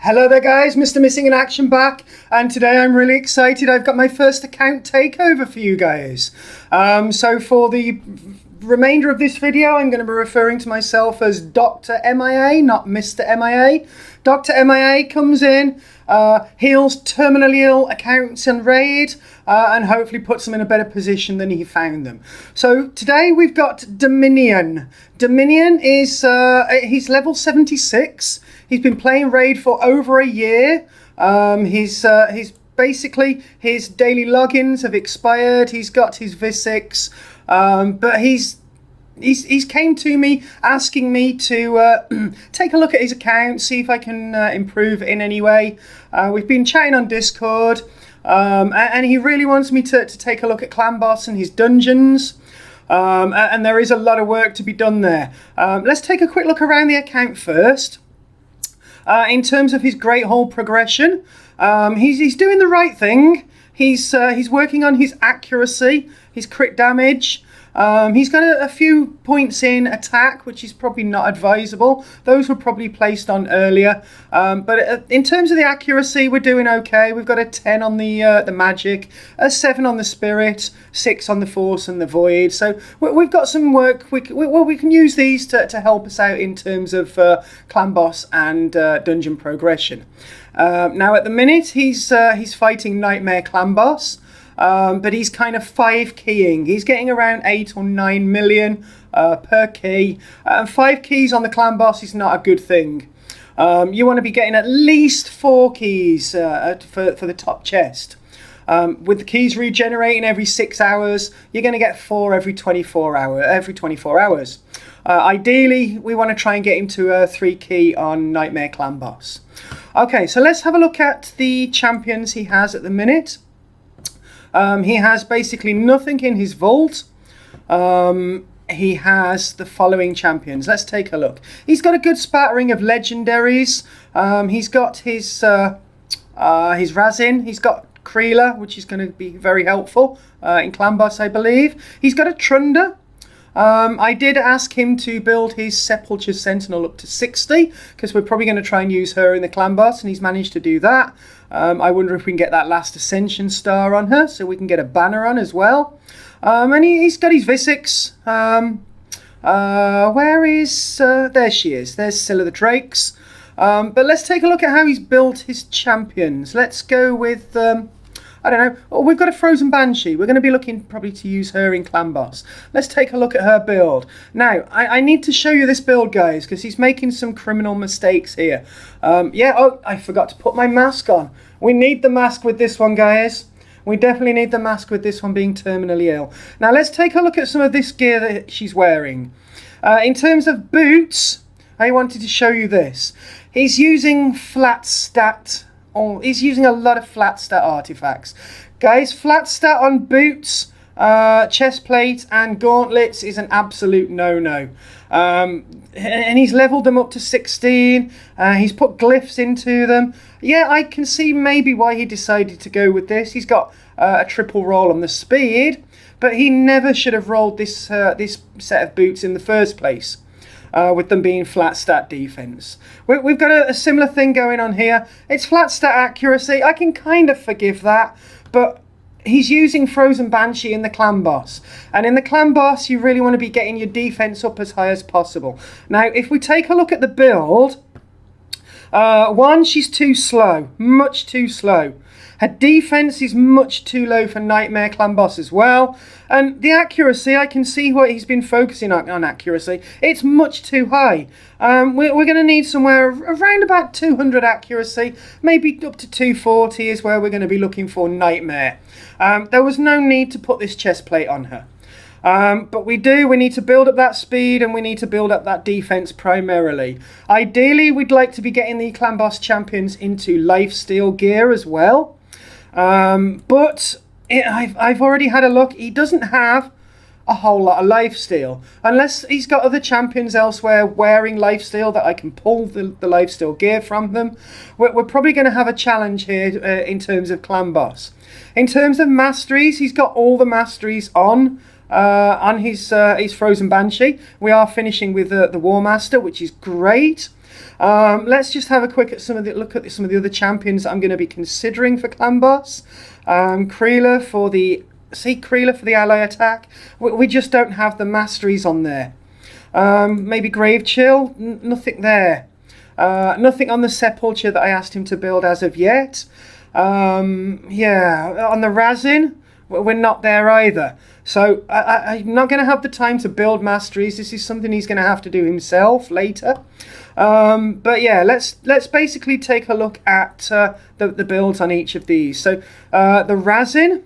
Hello there guys, Mr. Missing in Action back, and today I'm really excited. I've got my first account takeover for you guys. So for the remainder of this video, I'm going to be referring to myself as Dr. MIA, not Mr. MIA. Dr. MIA comes in, heals terminally ill accounts and raid, and hopefully puts them in a better position than he found them. So today we've got Dominion. Dominion is, he's level 76. He's been playing raid for over a year. He's basically, his daily logins have expired. He's got his V6, but he's came to me asking me to take a look at his account, see if I can improve in any way. We've been chatting on Discord, and he really wants me to take a look at Clan Boss and his dungeons. And there is a lot of work to be done there. Let's take a quick look around the account first. In terms of his Great Hall progression, he's doing the right thing. He's working on his accuracy, his crit damage. He's got a few points in attack, which is probably not advisable. Those were probably placed on earlier. But in terms of the accuracy, we're doing okay. We've got a 10 on the magic, a 7 on the spirit, 6 on the force and the void. So we've got some work. We can use these to help us out in terms of clan boss and dungeon progression. Now at the minute, he's fighting Nightmare Clan Boss. But he's kind of 5 keying. He's getting around 8 or 9 million per key. 5 keys on the clan boss is not a good thing. You want to be getting at least 4 keys for the top chest. With the keys regenerating every 6 hours, you're going to get 4 every 24 hours. Ideally, we want to try and get him to a 3 key on Nightmare Clan Boss. Okay, so let's have a look at the champions he has at the minute. He has basically nothing in his vault. He has the following champions. Let's take a look. He's got a good spattering of legendaries. He's got his Razin. He's got Kreela, which is going to be very helpful in Clan Boss, I believe. He's got a Trunda. I did ask him to build his Sepulture Sentinel up to 60, because we're probably going to try and use her in the Clan Boss, and he's managed to do that. I wonder if we can get that last Ascension star on her, so we can get a banner on as well. And he's got his V6. Where is... there she is. There's Scylla the Drakes. But let's take a look at how he's built his champions. Let's go with... I don't know. Oh, we've got a Frozen Banshee. We're going to be looking probably to use her in Clan Boss. Let's take a look at her build. Now, I need to show you this build, guys, because he's making some criminal mistakes here. Oh, I forgot to put my mask on. We need the mask with this one, guys. We definitely need the mask with this one being terminally ill. Now, let's take a look at some of this gear that she's wearing. In terms of boots, I wanted to show you this. He's using flat stat... Oh, he's using a lot of flat stat artifacts. Guys, flat stat on boots, chest plate and gauntlets is an absolute no-no. And he's leveled them up to 16. He's put glyphs into them. Yeah, I can see maybe why he decided to go with this. He's got a triple roll on the speed, but he never should have rolled this set of boots in the first place. With them being flat stat defense. We've got a similar thing going on here. It's flat stat accuracy. I can kind of forgive that, but he's using Frozen Banshee in the Clan Boss. And in the Clan Boss, you really want to be getting your defense up as high as possible. Now, if we take a look at the build, one, she's too slow, much too slow. Her defense is much too low for Nightmare Clan Boss as well. And the accuracy, I can see what he's been focusing on accuracy. It's much too high. We're going to need somewhere around about 200 accuracy. Maybe up to 240 is where we're going to be looking for Nightmare. There was no need to put this chest plate on her. But we need to build up that speed and we need to build up that defense primarily. Ideally, we'd like to be getting the Clan Boss champions into lifesteal gear as well. But I've already had a look. He doesn't have a whole lot of lifesteal. Unless he's got other champions elsewhere wearing lifesteal that I can pull the lifesteal gear from them. We're probably going to have a challenge here in terms of Clan Boss. In terms of masteries, he's got all the masteries on his Frozen Banshee. We are finishing with the War Master, which is great. Let's just have a quick look at some of the other champions that I'm going to be considering for clan boss. Creeler for the ally attack. We just don't have the masteries on there. Maybe Grave Chill, nothing there. Nothing on the Sepulture that I asked him to build as of yet. Yeah, on the Razin, we're not there either. So I'm not going to have the time to build masteries. This is something he's going to have to do himself later. But yeah, let's basically take a look at the builds on each of these. So the Razin,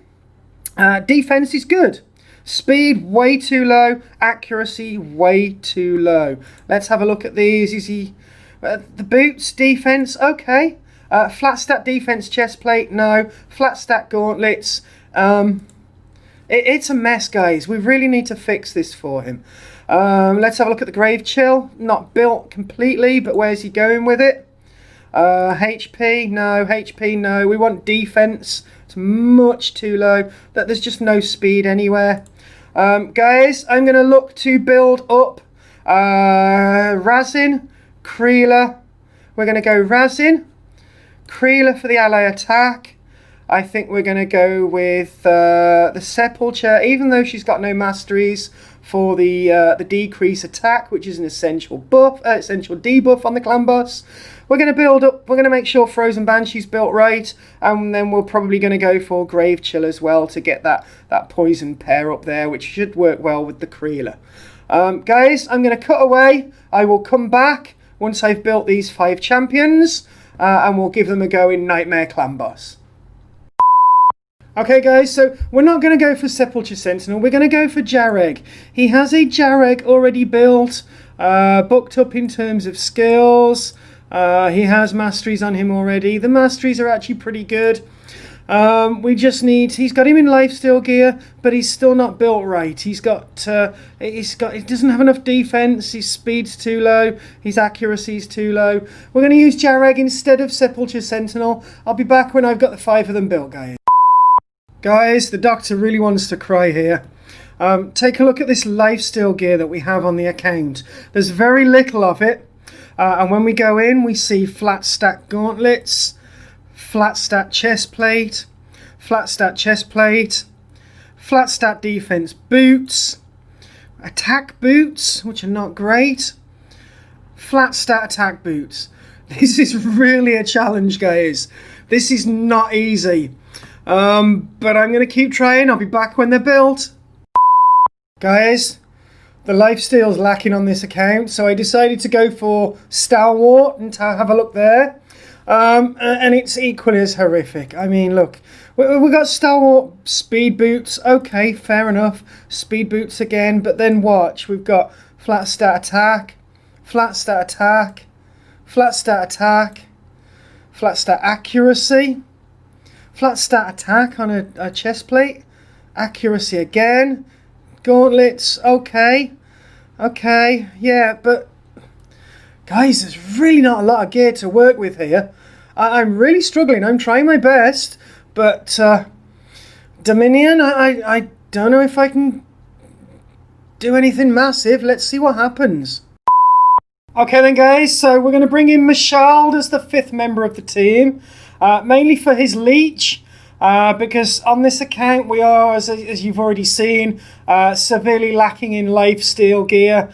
defense is good. Speed way too low, accuracy way too low. Let's have a look at these. Is he the boots defense? Okay. Flat stat defense chest plate, no. Flat stat gauntlets. It's a mess, guys. We really need to fix this for him. Let's have a look at the Grave Chill. Not built completely, but where's he going with it? HP, no. HP, no. We want defense. It's much too low. There's just no speed anywhere. Guys, I'm going to look to build up Razin, Creeler. We're going to go Razin, Creeler for the ally attack. I think we're going to go with the Sepulture, even though she's got no masteries, for the decrease attack, which is an essential debuff on the clan boss. We're going to build up. We're going to make sure Frozen Banshee's built right, and then we're probably going to go for Grave Chill as well to get that poison pair up there, which should work well with the Creeler. Guys, I'm going to cut away. I will come back once I've built these 5 champions, and we'll give them a go in Nightmare Clan Boss. Okay guys, so we're not going to go for Sepulture Sentinel, we're going to go for Jareg. He has a Jareg already built, booked up in terms of skills. He has masteries on him already. The masteries are actually pretty good. He's got him in lifesteal gear, but he's still not built right. He doesn't have enough defense, his speed's too low, his accuracy's too low. We're going to use Jareg instead of Sepulture Sentinel. I'll be back when I've got the 5 of them built, guys. Guys, the doctor really wants to cry here. Take a look at this lifesteal gear that we have on the account. There's very little of it. And when we go in, we see flat stat gauntlets, flat stat chest plate, flat stat chest plate, flat stat defense boots, attack boots, which are not great, flat stat attack boots. This is really a challenge, guys. This is not easy. But I'm going to keep trying. I'll be back when they're built. Guys, the lifesteal's lacking on this account, so I decided to go for Stalwart and to have a look there. And it's equally as horrific. I mean, look, we got Stalwart speed boots. Okay, fair enough. Speed boots again, but then watch. We've got flat stat attack, flat stat attack, flat stat attack, flat stat accuracy, flat stat attack on a chest plate, accuracy again, gauntlets, okay, yeah, but guys, there's really not a lot of gear to work with here. I'm really struggling. I'm trying my best, but Dominion, I don't know if I can do anything massive. Let's see what happens. Okay then guys, so we're going to bring in Mashald as the 5th member of the team. Mainly for his leech, because on this account we are, as you've already seen, severely lacking in lifesteal gear.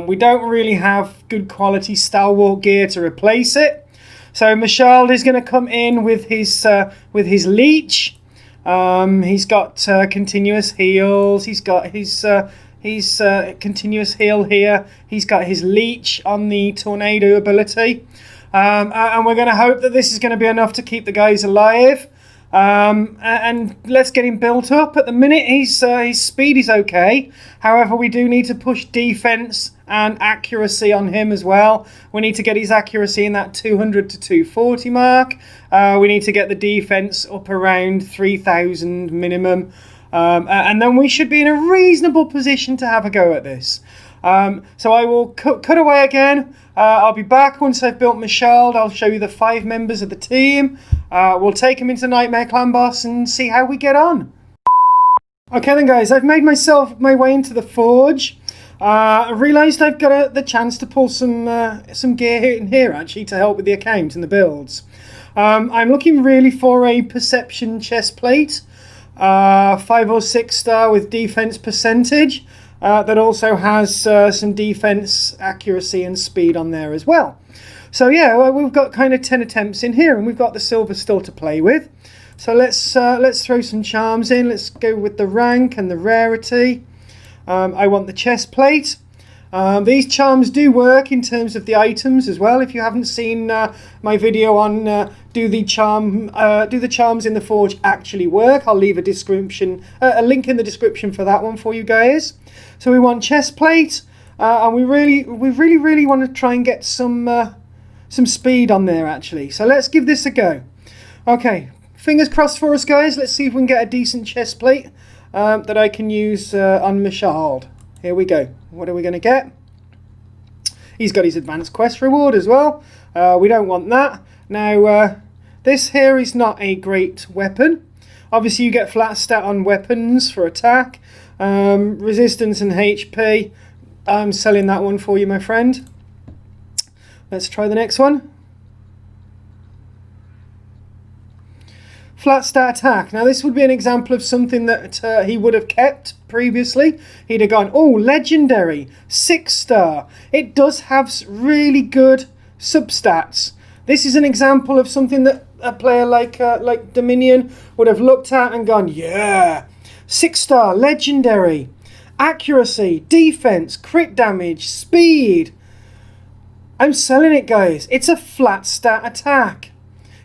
We don't really have good quality Stalwart gear to replace it. So Mashald is going to come in with his leech. He's got continuous heals. He's got his continuous heal here. He's got his leech on the tornado ability. And we're going to hope that this is going to be enough to keep the guys alive. And let's get him built up. At the minute, his speed is okay. However, we do need to push defense and accuracy on him as well. We need to get his accuracy in that 200 to 240 mark. We need to get the defense up around 3,000 minimum. And then we should be in a reasonable position to have a go at this. So I will cut away again. I'll be back once I've built Mashald. I'll show you the 5 members of the team. We'll take them into Nightmare Clan Boss and see how we get on. Okay then guys, I've made my way into the forge. I realised I've got the chance to pull some gear in here actually to help with the account and the builds. I'm looking really for a perception chest plate, 5 or 6 star with defense percentage, that also has some defense accuracy and speed on there as well. So yeah, well, we've got kind of 10 attempts in here, and we've got the silver still to play with. So let's throw some charms in. Let's go with the rank and the rarity. I want the chest plate. These charms do work in terms of the items as well. If you haven't seen my video on do the charms in the forge actually work, I'll leave a link in the description for that one for you guys. So we want chest plate, and we really want to try and get some speed on there actually. So let's give this a go. Okay, fingers crossed for us, guys. Let's see if we can get a decent chest plate that I can use on Mashald. Here we go. What are we going to get? He's got his advanced quest reward as well. We don't want that. Now, this here is not a great weapon. Obviously, you get flat stat on weapons for attack, resistance and HP. I'm selling that one for you, my friend. Let's try the next one. Flat stat attack. Now this would be an example of something that he would have kept previously. He'd have gone, oh, legendary, 6 star. It does have really good substats. This is an example of something that a player like Dominion would have looked at and gone, yeah, 6 star, legendary, accuracy, defense, crit damage, speed. I'm selling it, guys. It's a flat stat attack.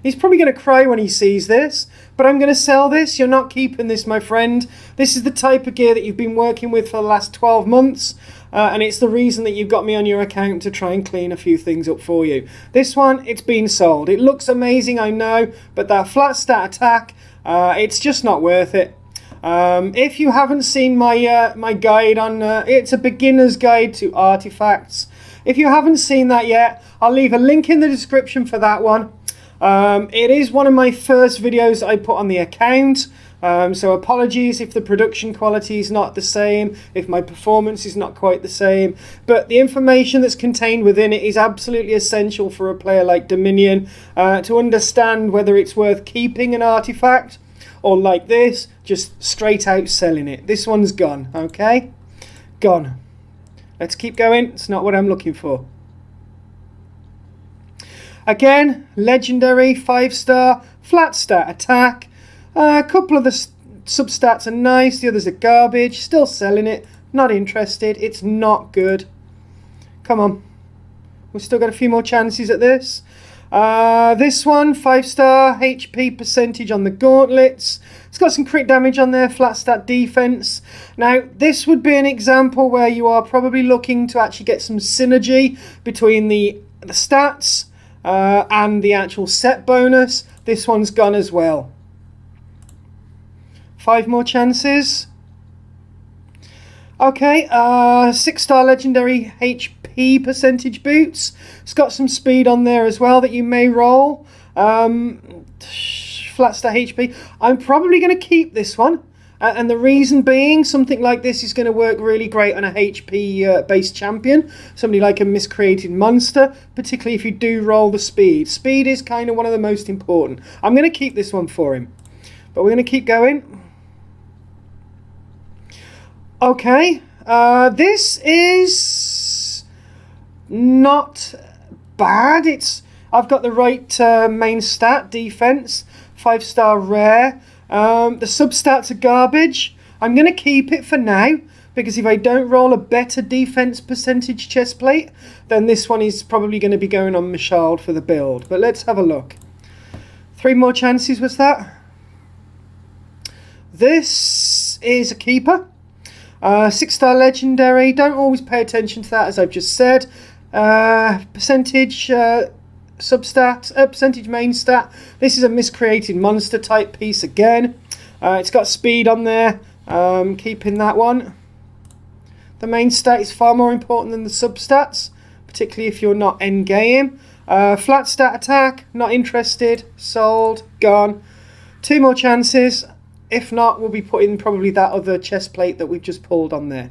He's probably going to cry when he sees this, but I'm going to sell this. You're not keeping this, my friend. This is the type of gear that you've been working with for the last 12 months, and it's the reason that you've got me on your account to try and clean a few things up for you. This one, it's been sold. It looks amazing, I know, but that flat stat attack, it's just not worth it. If you haven't seen my my guide on, it's a beginner's guide to artifacts. If you haven't seen that yet, I'll leave a link in the description for that one. It is one of my first videos I put on the account, so apologies if the production quality is not the same, if my performance is not quite the same, but the information that's contained within it is absolutely essential for a player like Dominion to understand whether it's worth keeping an artifact or, like this, just straight out selling it. This one's gone, okay? Gone. Let's keep going. It's not what I'm looking for. Again, legendary, 5 star, flat stat attack. A couple of the substats are nice, the others are garbage. Still selling it, not interested. It's not good. Come on. We've still got a few more chances at this. This one, 5 star, HP percentage on the gauntlets. It's got some crit damage on there, flat stat defense. Now, this would be an example where you are probably looking to actually get some synergy between the stats and the actual set bonus. This one's gone as well. 5 more chances. Okay, 6 star legendary HP percentage boots. It's got some speed on there as well that you may roll. Flat stat HP. I'm probably going to keep this one. And the reason being, something like this is going to work really great on a HP based champion, somebody like a miscreated monster, particularly if you do roll the speed. Speed is kind of one of the most important. I'm going to keep this one for him, but we're going to keep going. Okay, this is not bad. I've got the right main stat, defense, 5 star rare. The substats are garbage. I'm going to keep it for now, because if I don't roll a better defense percentage chest plate, then this one is probably going to be going on Mashald for the build. But let's have a look. 3 more chances was that. This is a keeper. 6 star legendary. Don't always pay attention to that, as I've just said. Percentage substat, percentage main stat. This is a miscreated monster type piece again. It's got speed on there. Keeping that one. The main stat is far more important than the substats, particularly if you're not end game. Flat stat attack, not interested. Sold, gone. 2 more chances. If not, we'll be putting probably that other chest plate that we've just pulled on there.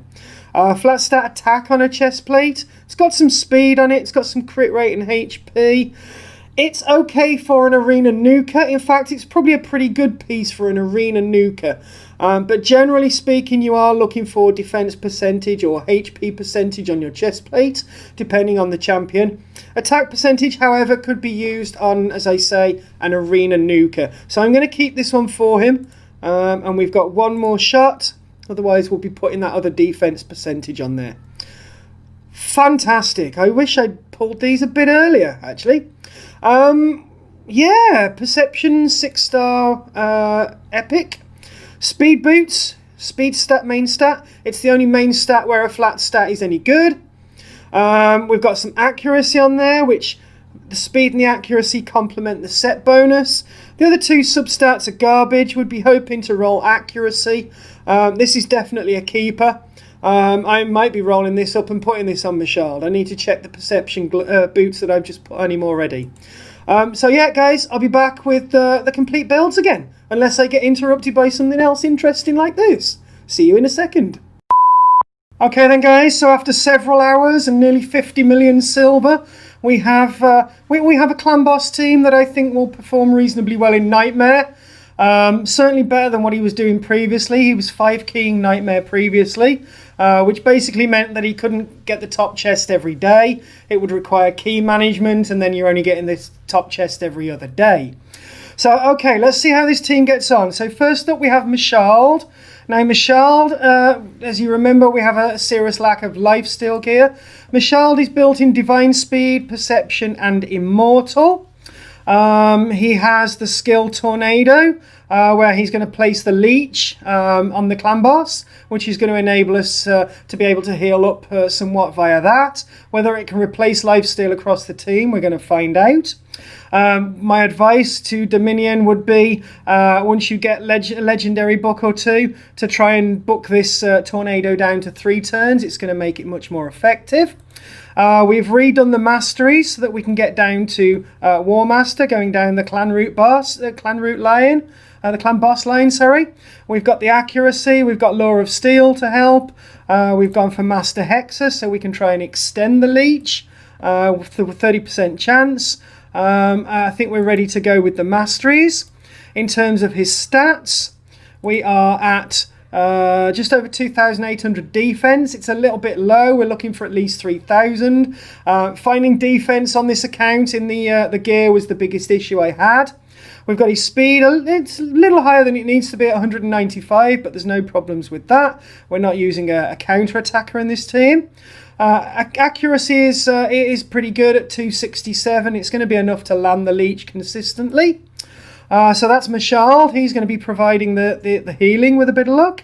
Flat stat attack on a chest plate. It's got some speed on it. It's got some crit rate and HP. It's okay for an arena nuker. In fact, it's probably a pretty good piece for an arena nuker. But generally speaking, you are looking for defense percentage or HP percentage on your chest plate, depending on the champion. Attack percentage, however, could be used on, as I say, an arena nuker. So I'm going to keep this one for him. And we've got one more shot. Otherwise, we'll be putting that other defense percentage on there. Fantastic. I wish I'd pulled these a bit earlier, actually. Yeah, Perception 6-star Epic. Speed boots, speed stat, main stat. It's the only main stat where a flat stat is any good. We've got some accuracy on there, which the speed and the accuracy complement the set bonus. The other two substats are garbage. Would be hoping to roll accuracy. This is definitely a keeper. I might be rolling this up and putting this on Michal. I need to check the perception boots that I've just put on him already. So yeah, guys, I'll be back with the complete builds again, unless I get interrupted by something else interesting like this. See you in a second. Okay then, guys, so after several hours and nearly 50 million silver, we have a clan boss team that I think will perform reasonably well in Nightmare. Certainly better than what he was doing previously. He was 5-keying Nightmare previously, which basically meant that he couldn't get the top chest every day. It would require key management, and then you're only getting this top chest every other day. So, okay, let's see how this team gets on. So first up, we have Michal. Now, Michal, as you remember, we have a serious lack of lifesteal gear. Michal is built in Divine Speed, Perception, and Immortal. He has the skill Tornado, where he's going to place the leech on the clan boss, which is going to enable us to be able to heal up somewhat via that. Whether it can replace lifesteal across the team, we're going to find out. My advice to Dominion would be, once you get a legendary book or two, to try and book this Tornado down to 3 turns. It's going to make it much more effective. We've redone the mastery so that we can get down to War Master, going down the clan route boss, the clan boss line, sorry. We've got the accuracy, we've got Law of Steel to help. We've gone for Master Hexer so we can try and extend the leech with a 30% chance. I think we're ready to go with the masteries. In terms of his stats, we are at just over 2,800 defense. It's a little bit low. We're looking for at least 3,000. Finding defense on this account in the gear was the biggest issue I had. We've got his speed. It's a little higher than it needs to be at 195, but there's no problems with that. We're not using a counter attacker in this team. Accuracy is pretty good at 267. It's going to be enough to land the leech consistently. So that's Michal. He's going to be providing the healing with a bit of luck.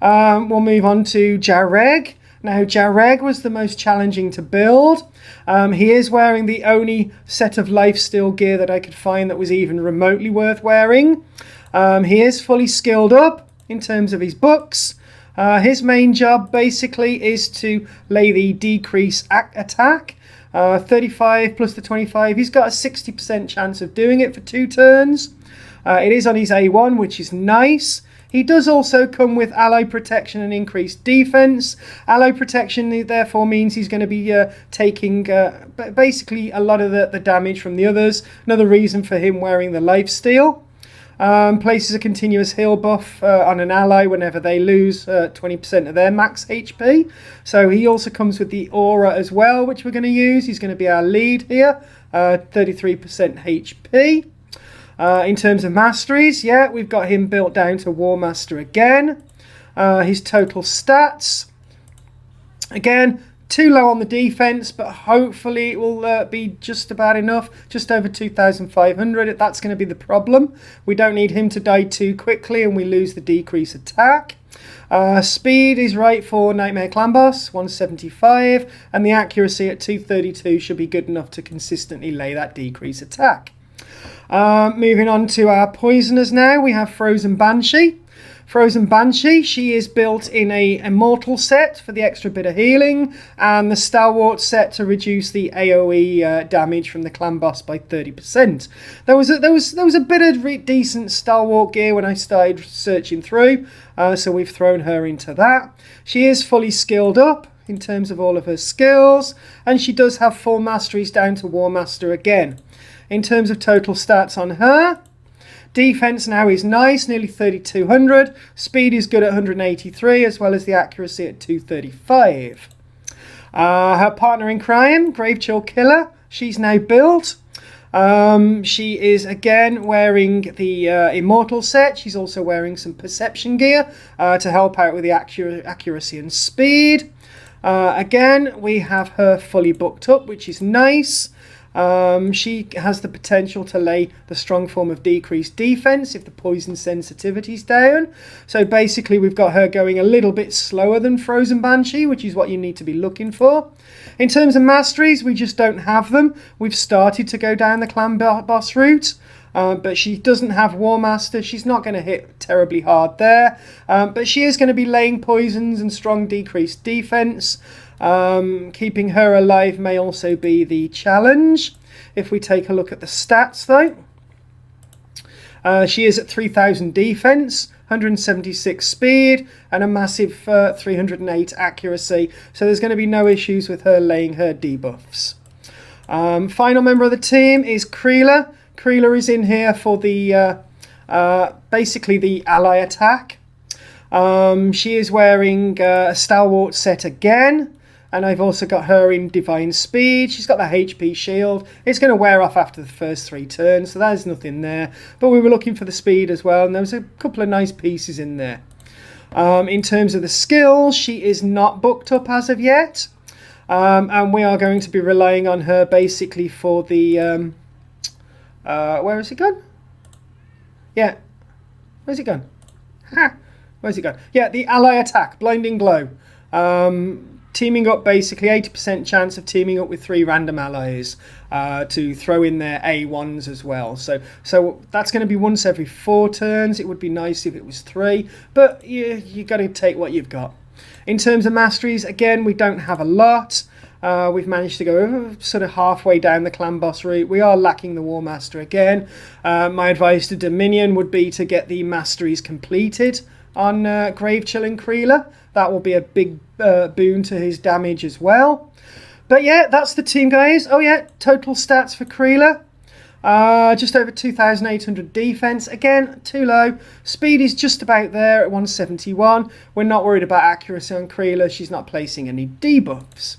We'll move on to Jareg. Now, Jareg was the most challenging to build. He is wearing the only set of lifesteal gear that I could find that was even remotely worth wearing. He is fully skilled up in terms of his books. His main job basically is to lay the decrease attack. 35 plus the 25. He's got a 60% chance of doing it for 2 turns. It is on his A1, which is nice. He does also come with ally protection and increased defense. Ally protection therefore means he's going to be taking basically a lot of the damage from the others. Another reason for him wearing the lifesteal. Places a continuous heal buff on an ally whenever they lose 20% of their max HP. So he also comes with the aura as well, which we're going to use. He's going to be our lead here, 33% HP. In terms of masteries, yeah, we've got him built down to War Master again. His total stats, again, too low on the defense, but hopefully it will be just about enough, just over 2,500. That's going to be the problem. We don't need him to die too quickly and we lose the decrease attack. Speed is right for Nightmare Clan Boss, 175, and the accuracy at 232 should be good enough to consistently lay that decrease attack. Moving on to our poisoners now, we have Frozen Banshee. Frozen Banshee, she is built in a Immortal set for the extra bit of healing, and the Stalwart set to reduce the AoE damage from the clan boss by 30%. There was a bit of decent Stalwart gear when I started searching through, so we've thrown her into that. She is fully skilled up in terms of all of her skills, and she does have 4 masteries down to War Master again. In terms of total stats on her, defense now is nice, nearly 3200. Speed is good at 183, as well as the accuracy at 235. Her partner in crime, Gravechill Killer, she's now built. She is again wearing the Immortal set. She's also wearing some perception gear to help out with the accuracy and speed. Again, we have her fully booked up, which is nice. She has the potential to lay the strong form of decreased defense if the poison sensitivity's down. So basically we've got her going a little bit slower than Frozen Banshee, which is what you need to be looking for. In terms of masteries, we just don't have them. We've started to go down the clan boss route. But she doesn't have War Master. She's not going to hit terribly hard there. But she is going to be laying poisons and strong decreased defense. Keeping her alive may also be the challenge. If we take a look at the stats though, she is at 3000 defense, 176 speed, and a massive 308 accuracy. So there's going to be no issues with her laying her debuffs. Final member of the team is Creeler. Creeler is in here for the basically the ally attack. She is wearing a Stalwart set again, and I've also got her in Divine Speed. She's got the HP shield. It's going to wear off after the first 3 turns, so there's nothing there. But we were looking for the speed as well, and there was a couple of nice pieces in there. In terms of the skills, she is not booked up as of yet, and we are going to be relying on her basically for the... where has it gone? Yeah. Where's it gone? Ha! Where's it gone? Yeah, the ally attack, Blinding Glow. Teaming up, basically 80% chance of teaming up with 3 random allies to throw in their A1s as well. So that's going to be once every 4 turns. It would be nice if it was 3, but you got to take what you've got. In terms of masteries, again, we don't have a lot. We've managed to go sort of halfway down the clan boss route. We are lacking the War Master again. My advice to Dominion would be to get the masteries completed on Gravechill and Creeler. That will be a big boon to his damage as well. But yeah, that's the team, guys. Oh yeah, total stats for Creeler. Just over 2,800 defense. Again, too low. Speed is just about there at 171. We're not worried about accuracy on Creeler. She's not placing any debuffs.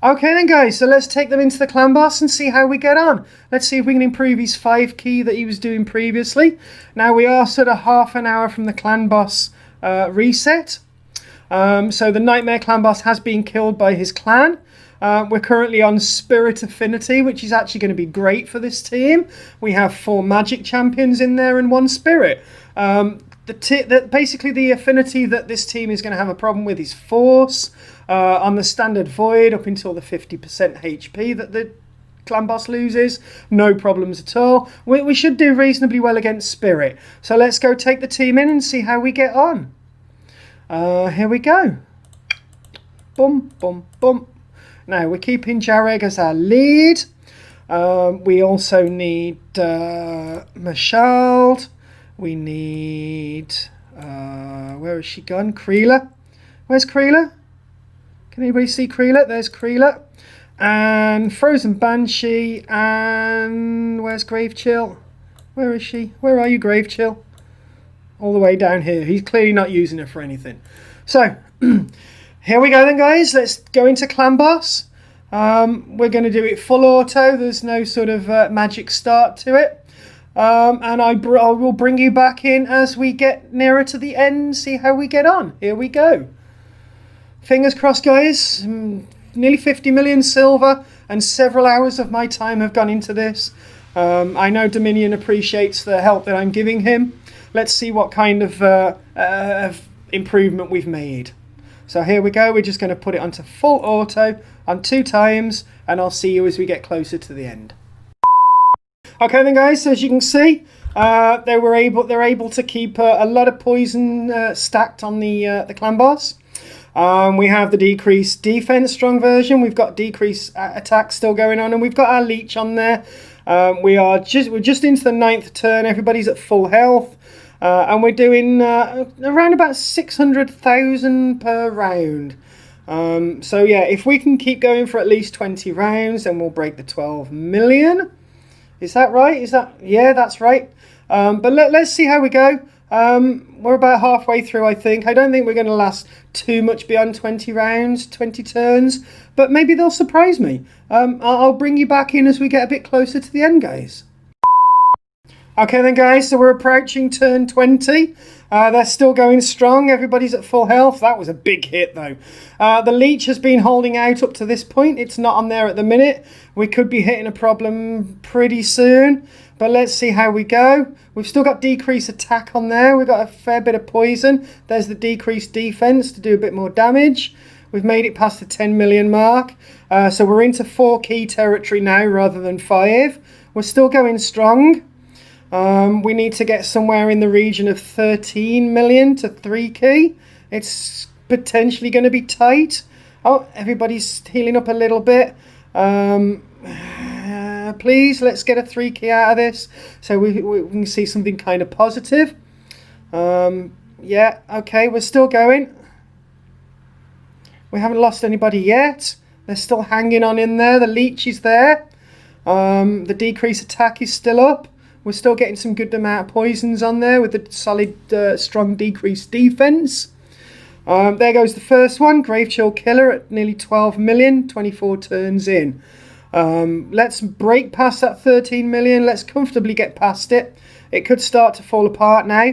Okay then, guys, so let's take them into the clan boss and see how we get on. Let's see if we can improve his 5 key that he was doing previously. Now we are sort of half an hour from the clan boss reset. So the Nightmare clan boss has been killed by his clan. We're currently on Spirit Affinity, which is actually going to be great for this team. We have 4 magic champions in there and 1 spirit. Basically the affinity that this team is going to have a problem with is Force. On the standard Void, up until the 50% HP that the clan boss loses, no problems at all. We should do reasonably well against Spirit. So let's go take the team in and see how we get on. Here we go. Boom, boom, boom. Now we're keeping Jareg as our lead. We also need Mashald. We need... where has she gone? Creeler. Where's Creeler? Can anybody see Creeler? There's Creeler. And Frozen Banshee. And where's Gravechill? Where is she? Where are you, Gravechill? All the way down here. He's clearly not using her for anything. So, here we go then, guys. Let's go into Clan Boss. We're going to do it full auto. There's no sort of magic start to it. And I will bring you back in as we get nearer to the end and see how we get on. Here we go. Fingers crossed, guys. Nearly 50 million silver and several hours of my time have gone into this. I know Dominion appreciates the help that I'm giving him. Let's see what kind of improvement we've made. So here we go. We're just going to put it onto full auto on 2 times, and I'll see you as we get closer to the end. Okay then guys, so as you can see, they're able to keep a lot of poison stacked on the clan boss. We have the decreased defense strong version. We've got decreased attack still going on, and we've got our leech on there. We're just into the 9th turn. Everybody's at full health, and we're doing around about 600,000 per round. So yeah, if we can keep going for at least 20 rounds, then we'll break the 12 million. Is that right? Yeah, that's right. But let's see how we go. We're about halfway through, I think. I don't think we're going to last too much beyond 20 rounds, 20 turns, but maybe they'll surprise me. I'll bring you back in as we get a bit closer to the end, guys. Okay then guys, so we're approaching turn 20. They're still going strong. Everybody's at full health. That was a big hit though. The leech has been holding out up to this point. It's not on there at the minute. We could be hitting a problem pretty soon, but let's see how we go. We've still got decreased attack on there. We've got a fair bit of poison. There's the decreased defense to do a bit more damage. We've made it past the 10 million mark. So we're into 4 key territory now rather than 5. We're still going strong. We need to get somewhere in the region of 13 million to 3 key. It's potentially going to be tight. Oh, everybody's healing up a little bit. Please, let's get a 3 key out of this so we can see something kind of positive. Yeah, okay, we're still going. We haven't lost anybody yet. They're still hanging on in there. The leech is there. The decreased attack is still up. We're still getting some good amount of poisons on there with the solid, strong decreased defense. There goes the first one, Grave Chill Killer at nearly 12 million, 24 turns in. Let's break past that 13 million. Let's comfortably get past it. It could start to fall apart now.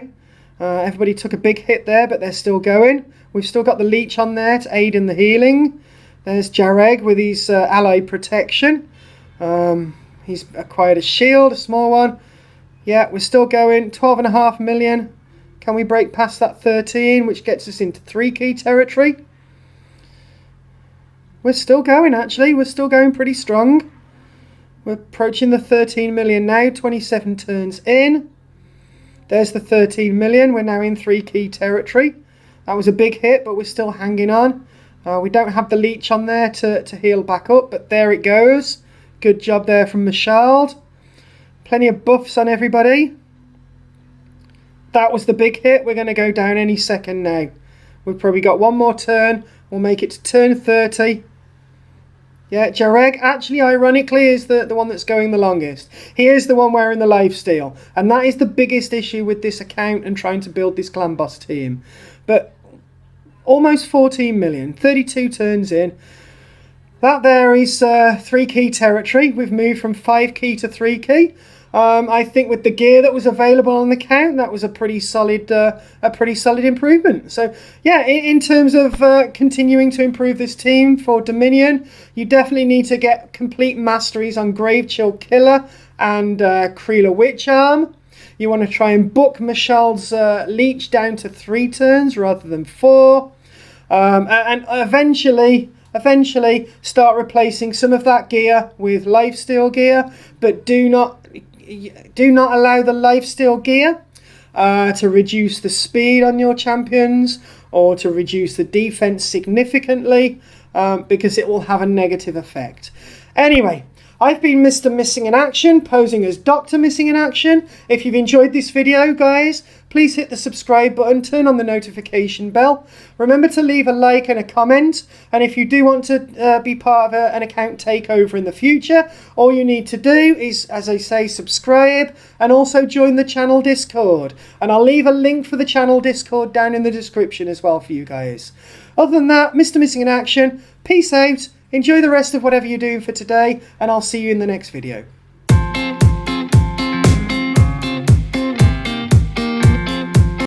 Everybody took a big hit there, but they're still going. We've still got the leech on there to aid in the healing. There's Jareg with his ally protection. He's acquired a shield, a small one. Yeah, we're still going. 12.5 million. Can we break past that 13, which gets us into 3 key territory? We're still going, actually. We're still going pretty strong. We're approaching the 13 million now, 27 turns in. There's the 13 million. We're now in 3 key territory. That was a big hit, but we're still hanging on. We don't have the leech on there to heal back up, but there it goes. Good job there from Mashald. Plenty of buffs on everybody. That was the big hit. We're going to go down any second now. We've probably got one more turn. We'll make it to turn 30. Yeah, Jareg actually, ironically, is the one that's going the longest. He is the one wearing the lifesteal. And that is the biggest issue with this account and trying to build this clan boss team. But almost 14 million, 32 turns in. That there is 3 key territory. We've moved from 5 key to 3 key. I think with the gear that was available on the account, that was a pretty solid improvement. So yeah, in terms of continuing to improve this team for Dominion, you definitely need to get complete masteries on Grave Chill Killer and Kreela Witch Arm. You want to try and book Mashald's leech down to 3 turns rather than 4, and eventually start replacing some of that gear with lifesteal gear, but do not allow the lifesteal gear to reduce the speed on your champions or to reduce the defense significantly, because it will have a negative effect. Anyway, I've been Mr. Missing in Action, posing as Dr. Missing in Action. If you've enjoyed this video, guys, please hit the subscribe button, turn on the notification bell. Remember to leave a like and a comment. And if you do want to be part of an account takeover in the future, all you need to do is, as I say, subscribe and also join the channel Discord. And I'll leave a link for the channel Discord down in the description as well for you guys. Other than that, Mr. Missing in Action, peace out. Enjoy the rest of whatever you're doing for today, and I'll see you in the next video.